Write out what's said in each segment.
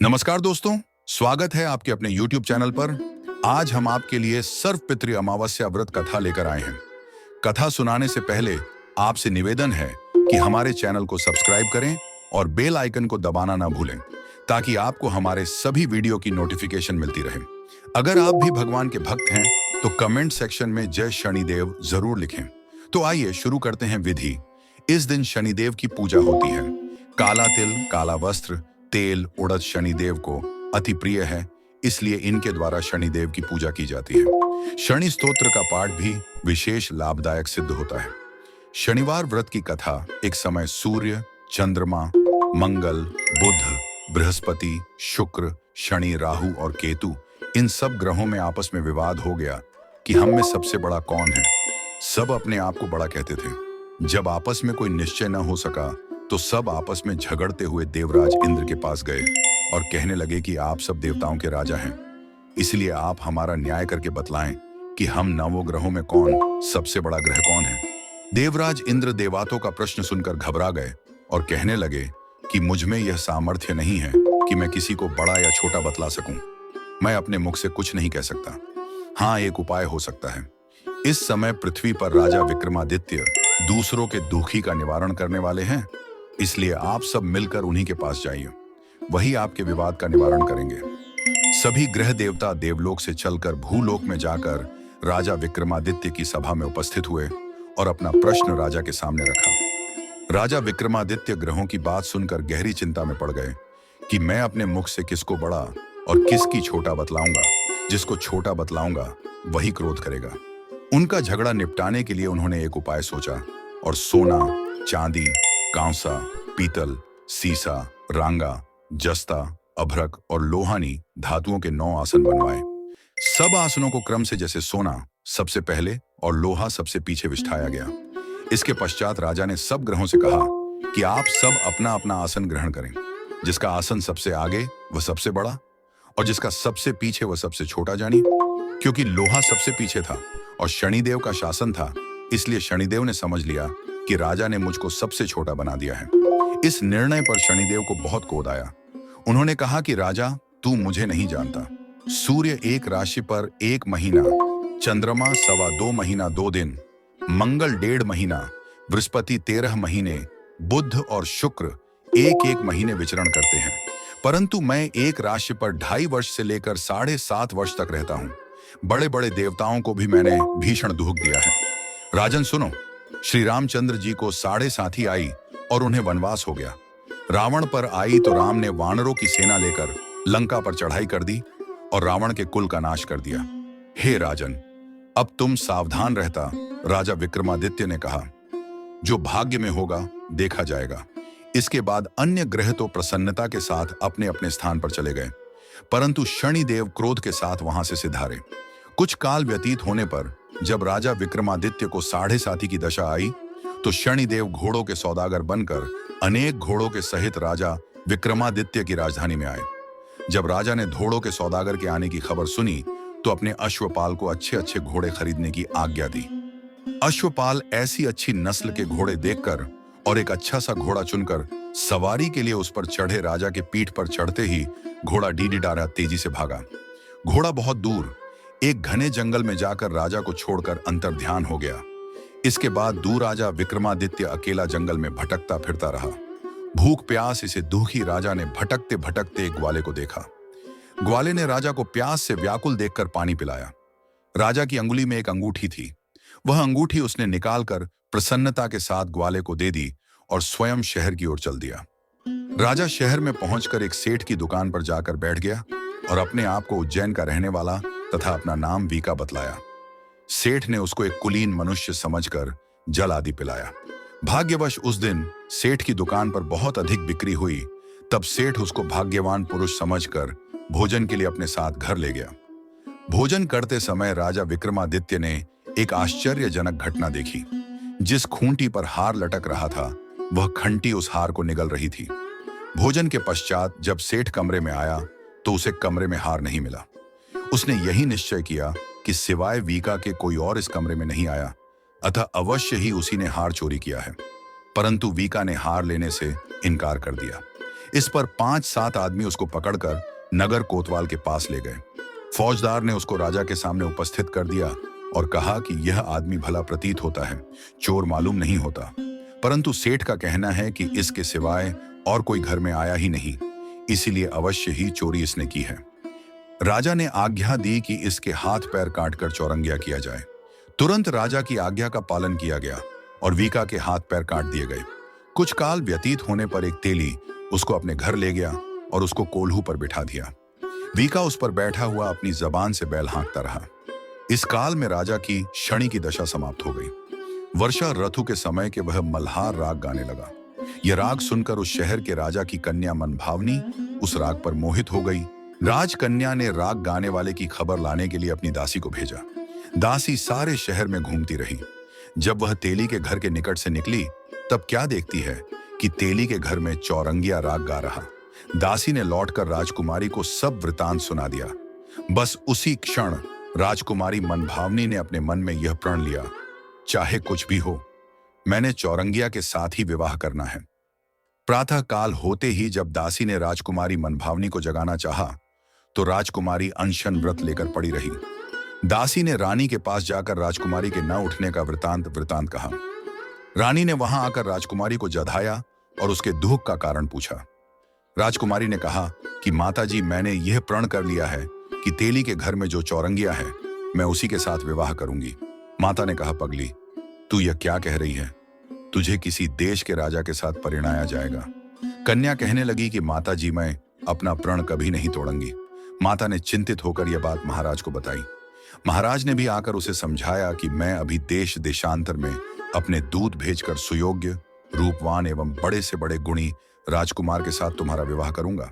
नमस्कार दोस्तों, स्वागत है आपके अपने YouTube चैनल पर। आज हम आपके लिए सर्वपितृ अमावस्या व्रत कथा लेकर आए हैं। कथा सुनाने से पहले आपसे निवेदन है कि हमारे चैनल को सब्सक्राइब करें और बेल आइकन को दबाना ना भूलें, ताकि आपको हमारे सभी वीडियो की नोटिफिकेशन मिलती रहे। अगर आप भी भगवान के भक्त हैं तो कमेंट सेक्शन में जय शनिदेव जरूर लिखें। तो आइए शुरू करते हैं विधि। इस दिन शनिदेव की पूजा होती है। काला तिल, काला वस्त्र, तेल, उड़द शनिदेव को अति प्रिय है, इसलिए इनके द्वारा शनिदेव की पूजा की जाती है। शनि स्तोत्र का पाठ भी विशेष लाभदायक सिद्ध होता है। शनिवार व्रत की कथा। एक समय सूर्य, चंद्रमा, मंगल, बुध, बृहस्पति, शुक्र, शनि, राहु और केतु, इन सब ग्रहों में आपस में विवाद हो गया कि हम में सबसे बड़ा कौन है। सब अपने आप को बड़ा कहते थे। जब आपस में कोई निश्चय न हो सका तो सब आपस में झगड़ते हुए देवराज इंद्र के पास गए और कहने लगे कि आप सब देवताओं के राजा हैं, इसलिए आप हमारा न्याय करके बतलाएं कि हम नवों ग्रहों में कौन सबसे बड़ा ग्रह कौन है। देवराज इंद्र देवताओं का प्रश्न सुनकर घबरा गए और कहने लगे कि मुझ में यह सामर्थ्य नहीं है कि मैं किसी को बड़ा या छोटा बतला सकूं। मैं अपने मुख से कुछ नहीं कह सकता। हाँ, एक उपाय हो सकता है। इस समय पृथ्वी पर राजा विक्रमादित्य दूसरों के दुखी का निवारण करने वाले हैं, इसलिए आप सब मिलकर उन्हीं के पास जाइए। वही आपके विवाद का निवारण करेंगे। सभी ग्रह देवता देवलोक से चलकर भूलोक में जाकर राजा विक्रमादित्य की सभा में उपस्थित हुए और अपना प्रश्न राजा के सामने रखा। राजा विक्रमादित्य ग्रहों की बात सुनकर गहरी चिंता में पड़ गए कि मैं अपने मुख से किसको बड़ा और किसकी छोटा बतलाऊंगा। जिसको छोटा बतलाऊंगा वही क्रोध करेगा। उनका झगड़ा निपटाने के लिए उन्होंने एक उपाय सोचा और सोना, चांदी, कांसा, पीतल, सीसा, रांगा, जस्ता, अभ्रक और लोहानी धातुओं के 9 आसन बनवाए। सब आसनों को क्रम से जैसे सोना सबसे पहले और लोहा सबसे पीछे बिठाया गया। इसके पश्चात राजा ने सब ग्रहों से कहा कि आप सब अपना अपना आसन ग्रहण करें। जिसका आसन सबसे आगे वह सबसे बड़ा और जिसका सबसे पीछे वह सबसे छोटा जानी। क्योंकि लोहा सबसे पीछे था और शनिदेव का शासन था, इसलिए शनिदेव ने समझ लिया कि राजा ने मुझको सबसे छोटा बना दिया है। इस निर्णय पर शनिदेव को बहुत क्रोध आया। उन्होंने कहा कि राजा, तू मुझे नहीं जानता। सूर्य एक राशि पर 1 महीना, चंद्रमा 2.25 महीना 2 दिन, मंगल 1.5 महीना, बृहस्पति 13 महीने, बुध और शुक्र 1-1 महीने विचरण करते हैं, परंतु मैं एक राशि पर 2.5 वर्ष से लेकर 7.5 वर्ष तक रहता हूँ। बड़े बड़े देवताओं को भी मैंने भीषण दुख दिया है। राजन सुनो, श्री रामचंद्र जी को 7.5 आई और उन्हें वनवास हो गया। रावण पर आई तो राम ने वानरों की सेना लेकर लंका पर चढ़ाई कर दी और रावण के कुल का नाश कर दिया। हे राजन, अब तुम सावधान रहता। राजा विक्रमादित्य ने कहा, जो भाग्य में होगा देखा जाएगा। इसके बाद अन्य ग्रह तो प्रसन्नता के साथ अपने अपने स्थान पर चले गए, परंतु शनिदेव क्रोध के साथ वहां से सिधारे। कुछ काल व्यतीत होने पर जब राजा विक्रमादित्य को 7.5 की दशा आई तो शनिदेव घोड़ों के सौदागर बनकर अनेक घोड़ों के सहित राजा विक्रमादित्य की राजधानी में आए। जब राजा ने घोड़ों के सौदागर के आने की खबर सुनी तो अपने अश्वपाल को अच्छे अच्छे घोड़े खरीदने की आज्ञा दी। अश्वपाल ऐसी अच्छी नस्ल के घोड़े देखकर और एक अच्छा सा घोड़ा चुनकर सवारी के लिए उस पर चढ़े। राजा के पीठ पर चढ़ते ही घोड़ा डीडीडारा तेजी से भागा। घोड़ा बहुत दूर एक घने जंगल में जाकर राजा को छोड़कर अंतर्ध्यान हो गया। इसके बाद दूर राजा विक्रमादित्य अकेला जंगल में भटकता फिरता रहा। भूख प्यास इसे दुखी राजा ने भटकते भटकते एक ग्वाले को देखा। ग्वाले ने राजा को प्यास से व्याकुल देखकर पानी पिलाया। राजा की अंगुली में एक अंगूठी थी। वह अंगूठी उसने निकालकर प्रसन्नता के साथ ग्वाले को दे दी और स्वयं शहर की ओर चल दिया। राजा शहर में पहुंचकर एक सेठ की दुकान पर जाकर बैठ गया और अपने आप को उज्जैन का रहने वाला तथा अपना नाम वीका बतलाया। सेठ ने उसको एक कुलीन मनुष्य समझकर जल आदि पिलाया। भाग्यवश उस दिन सेठ की दुकान पर बहुत अधिक बिक्री हुई। तब सेठ उसको भाग्यवान पुरुष समझकर भोजन के लिए अपने साथ घर ले गया। भोजन करते समय राजा विक्रमादित्य ने एक आश्चर्यजनक घटना देखी। जिस खूंटी पर हार लटक रहा था वह खंटी उस हार को निगल रही थी। भोजन के पश्चात जब सेठ कमरे में आया तो उसे कमरे में हार नहीं मिला। उसने यही निश्चय किया कि सिवाय वीका के कोई और इस कमरे में नहीं आया, अतः अवश्य ही उसी ने हार चोरी किया है। परंतु वीका ने हार लेने से इनकार कर दिया। इस पर 5-7 आदमी उसको पकड़कर नगर कोतवाल के पास ले गए। फौजदार ने उसको राजा के सामने उपस्थित कर दिया और कहा कि यह आदमी भला प्रतीत होता है, चोर मालूम नहीं होता, परंतु सेठ का कहना है कि इसके सिवाय और कोई घर में आया ही नहीं, इसीलिए अवश्य ही चोरी इसने की है। राजा ने आज्ञा दी कि इसके हाथ पैर काटकर चौरंगिया किया जाए। तुरंत राजा की आज्ञा का पालन किया गया और वीका के हाथ पैर काट दिए गए। कुछ काल व्यतीत होने पर एक तेली उसको अपने घर ले गया और उसको कोल्हू पर बिठा दिया। वीका उस पर बैठा हुआ अपनी जबान से बैल हाँकता रहा। इस काल में राजा की शनि की दशा समाप्त हो गई। वर्षा ऋतु के समय के वह मल्हार राग गाने लगा। यह राग सुनकर उस शहर के राजा की कन्या मनभावनी उस राग पर मोहित हो गई। राजकन्या ने राग गाने वाले की खबर लाने के लिए अपनी दासी को भेजा। दासी सारे शहर में घूमती रही। जब वह तेली के घर के निकट से निकली तब क्या देखती है कि तेली के घर में चौरंगिया राग गा रहा। दासी ने लौटकर राजकुमारी को सब वृतांत सुना दिया। बस उसी क्षण राजकुमारी मनभावनी ने अपने मन में यह प्रण लिया, चाहे कुछ भी हो, मैंने चौरंगिया के साथ ही विवाह करना है। प्रातः काल होते ही जब दासी ने राजकुमारी मनभावनी को जगाना चाहा तो राजकुमारी अनशन व्रत लेकर पड़ी रही। दासी ने रानी के पास जाकर राजकुमारी के न उठने का वृतांत कहा। रानी ने वहां आकर राजकुमारी को जधाया और उसके दुख का कारण पूछा। राजकुमारी ने कहा कि माताजी, मैंने यह प्रण कर लिया है कि तेली के घर में जो चौरंगिया है मैं उसी के साथ विवाह करूंगी। माता ने कहा, पगली, तू यह क्या कह रही है? तुझे किसी देश के राजा के साथ परिणाया जाएगा। कन्या कहने लगी कि माताजी, मैं अपना प्रण कभी नहीं तोड़ूंगी। माता ने चिंतित होकर यह बात महाराज को बताई। महाराज ने भी आकर उसे समझाया कि मैं अभी देश देशांतर में अपने दूत भेजकर सुयोग्य, रूपवान एवं बड़े से बड़े गुणी राजकुमार के साथ तुम्हारा विवाह करूंगा।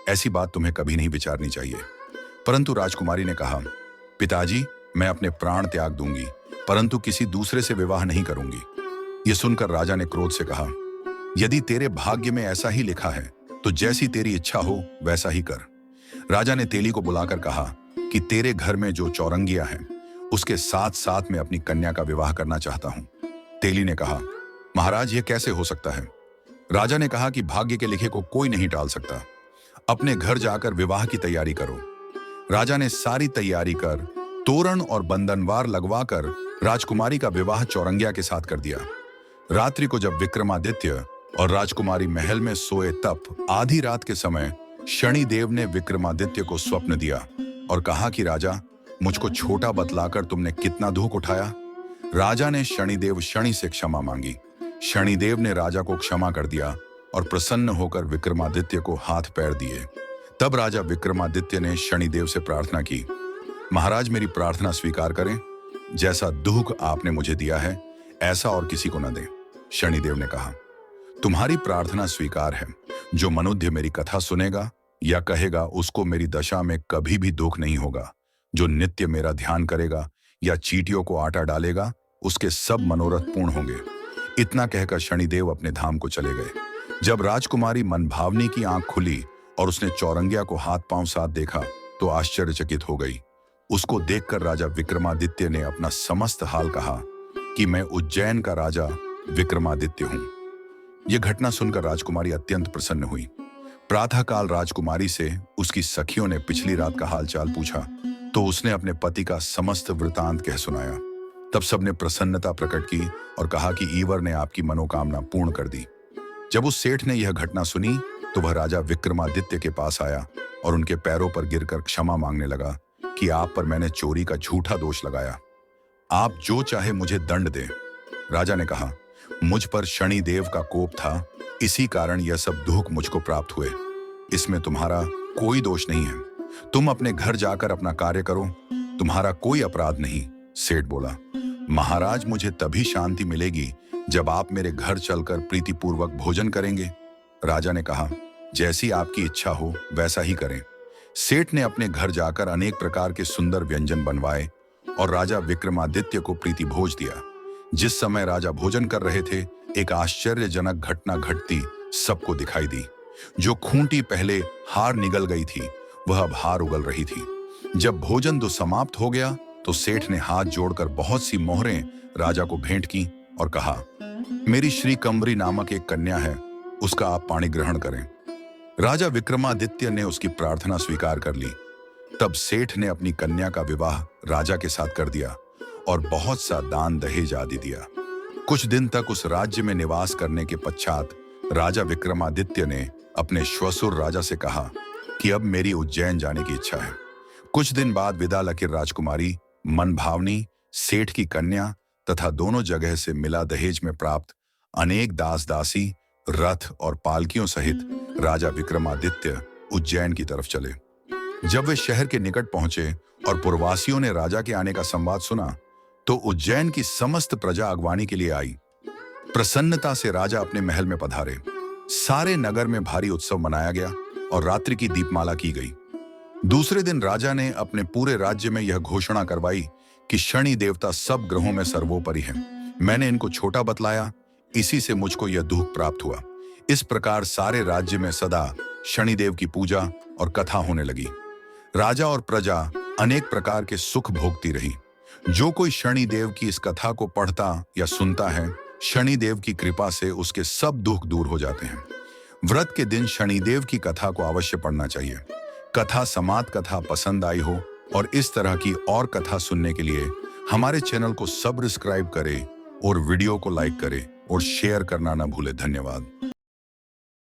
ऐसी बात तुम्हें कभी नहीं विचारनी चाहिए। परंतु राजकुमारी ने कहा, पिताजी, मैं अपने प्राण त्याग दूंगी, परंतु किसी दूसरे से विवाह नहीं करूंगी। यह सुनकर राजा ने क्रोध से कहा, यदि तेरे भाग्य में ऐसा ही लिखा है तो जैसी तेरी इच्छा हो वैसा ही कर। राजा ने तेली को बुलाकर कहा कि तेरे घर में जो चौरंगिया है उसके साथ साथ मैं अपनी कन्या का विवाह करना चाहता हूं। तेली ने कहा, महाराज, यह कैसे हो सकता है? राजा ने कहा कि भाग्य के लिखे को कोई नहीं टाल सकता। अपने घर जाकर विवाह की तैयारी करो। राजा ने सारी तैयारी कर तोरण और बंधनवार लगवाकर राजकुमारी का विवाह चौरंगिया के साथ कर दिया। रात्रि को जब विक्रमादित्य और राजकुमारी महल में सोए तब आधी रात के समय शनिदेव ने विक्रमादित्य को स्वप्न दिया और कहा कि राजा, मुझको छोटा बतलाकर तुमने कितना दुख उठाया। राजा ने शनि से क्षमा मांगी। शनिदेव ने राजा को क्षमा कर दिया और प्रसन्न होकर विक्रमादित्य को हाथ पैर दिए। तब राजा विक्रमादित्य ने शनिदेव से प्रार्थना की, महाराज, मेरी प्रार्थना स्वीकार करें। जैसा दुख आपने मुझे दिया है ऐसा और किसी को न दें। शनिदेव ने कहा, तुम्हारी प्रार्थना स्वीकार है। जो मनुष्य मेरी कथा सुनेगा या कहेगा उसको मेरी दशा में कभी भी दुख नहीं होगा। जो नित्य मेरा ध्यान करेगा या चींटियों को आटा डालेगा उसके सब मनोरथ पूर्ण होंगे। इतना कहकर शनिदेव अपने धाम को चले गए। जब राजकुमारी मनभावनी की आंख खुली और उसने चौरंगिया को हाथ पांव साथ देखा तो आश्चर्यचकित हो गई। उसको देखकर राजा विक्रमादित्य ने अपना समस्त हाल कहा कि मैं उज्जैन का राजा विक्रमादित्य हूं। यह घटना सुनकर राजकुमारी अत्यंत प्रसन्न हुई। प्रातःकाल राजकुमारी से उसकी सखियों ने पिछली रात का हालचाल पूछा तो उसने अपने पति का समस्त वृतांत कह सुनाया। तब सबने प्रसन्नता प्रकट की और कहा कि ईवर ने आपकी मनोकामना पूर्ण कर दी। जब उस सेठ ने यह घटना सुनी तो वह राजा विक्रमादित्य के पास आया और उनके पैरों पर गिरकर क्षमा मांगने लगा कि आप पर मैंने चोरी का झूठा दोष लगाया। आप जो चाहे मुझे दंड दें। राजा ने कहा, मुझ पर शनिदेव का कोप था, इसी कारण यह सब दुख मुझको प्राप्त हुए। इसमें तुम्हारा कोई दोष नहीं है। तुम अपने घर जाकर अपना कार्य करो, तुम्हारा कोई अपराध नहीं। सेठ बोला, महाराज, मुझे तभी शांति मिलेगी जब आप मेरे घर चलकर प्रीतिपूर्वक भोजन करेंगे। राजा ने कहा, जैसी आपकी इच्छा हो वैसा ही करें। सेठ ने अपने घर जाकर अनेक प्रकार के सुंदर व्यंजन बनवाए और राजा विक्रमादित्य को प्रीति भोज दिया। जिस समय राजा भोजन कर रहे थे एक आश्चर्यजनक घटना घटती सबको दिखाई दी। जो खूंटी पहले हार निगल गई थी वह अब हार उगल रही थी। जब भोजन तो समाप्त हो गया तो सेठ ने हाथ जोड़कर बहुत सी मोहरें राजा को भेंट की और कहा, मेरी श्री कम्बरी नामक एक कन्या है, उसका आप पाणी ग्रहण करें। राजा विक्रमादित्य ने उसकी प्रार्थना स्वीकार कर ली। तब सेठ ने अपनी कन्या का विवाह राजा के साथ कर दिया और बहुत सा दान दहेज आदि दिया। कुछ दिन तक उस राज्य में निवास करने के पश्चात राजा विक्रमादित्य ने अपने श्वशुर राजा से कहा कि अब मेरी उज्जैन जाने की इच्छा है। कुछ दिन बाद विदा लकीर राजकुमारी, मनभावनी, सेठ की कन्या तथा दोनों जगह से मिला दहेज में प्राप्त अनेक दास दासी, रथ और पालकियों सहित राजा विक्रमादित्य उज्जैन की तरफ चले। जब वे शहर के निकट पहुंचे और पुरवासियों ने राजा के आने का संवाद सुना, तो उज्जैन की समस्त प्रजा अगवानी के लिए आई। प्रसन्नता से राजा अपने महल में पधारे। सारे नगर में भारी उत्सव मनाया गया और रात्रि की दीपमाला की गई। दूसरे दिन राजा ने अपने पूरे राज्य में यह घोषणा करवाई कि शनि देवता सब ग्रहों में सर्वोपरि हैं। मैंने इनको छोटा बतलाया, इसी से मुझको यह दुख प्राप्त हुआ। इस प्रकार सारे राज्य में सदा शनिदेव की पूजा और कथा होने लगी। राजा और प्रजा अनेक प्रकार के सुख भोगती रही। जो कोई शनिदेव की इस कथा को पढ़ता या सुनता है, शनिदेव की कृपा से उसके सब दुख दूर हो जाते हैं। व्रत के दिन शनिदेव की कथा को अवश्य पढ़ना चाहिए। कथा समात कथा पसंद आई हो और इस तरह की और कथा सुनने के लिए हमारे चैनल को सब्सक्राइब करें और वीडियो को लाइक करें और शेयर करना ना भूलें। धन्यवाद।